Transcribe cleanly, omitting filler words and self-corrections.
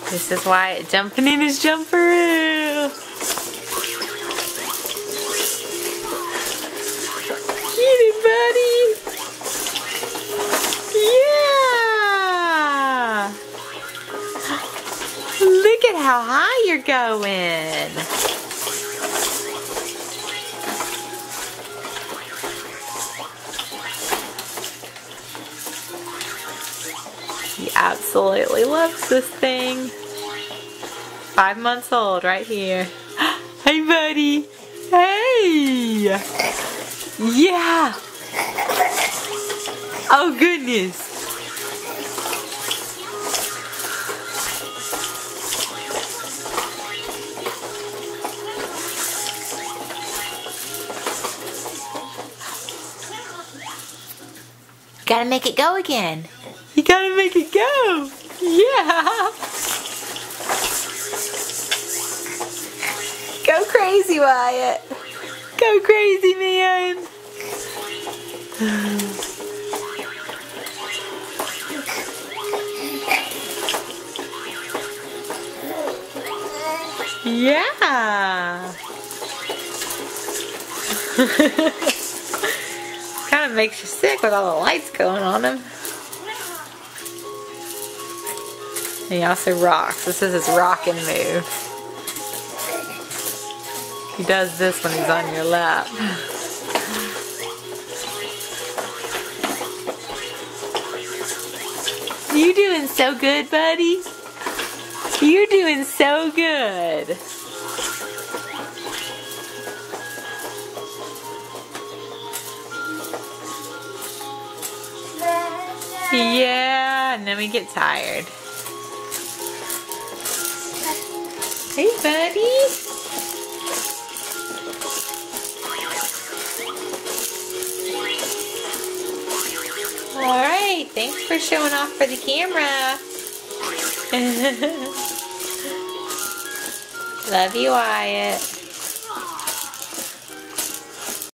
This is Wyatt jumping in his jumperoo. Get it, buddy. Yeah. Look at how high you're going. He absolutely loves this thing. 5 months old right here. Hey, buddy. Hey. Yeah. Oh, goodness. Gotta make it go again. You gotta make it go. Yeah. Go crazy, Wyatt. Go crazy, man. Yeah. Kind of makes you sick with all the lights going on him. And he also rocks. This is his rocking move. He does this when he's on your lap. You're doing so good, buddy. You're doing so good. Yeah, and then we get tired. Hey, buddy. Alright, thanks for showing off for the camera. Love you, Wyatt.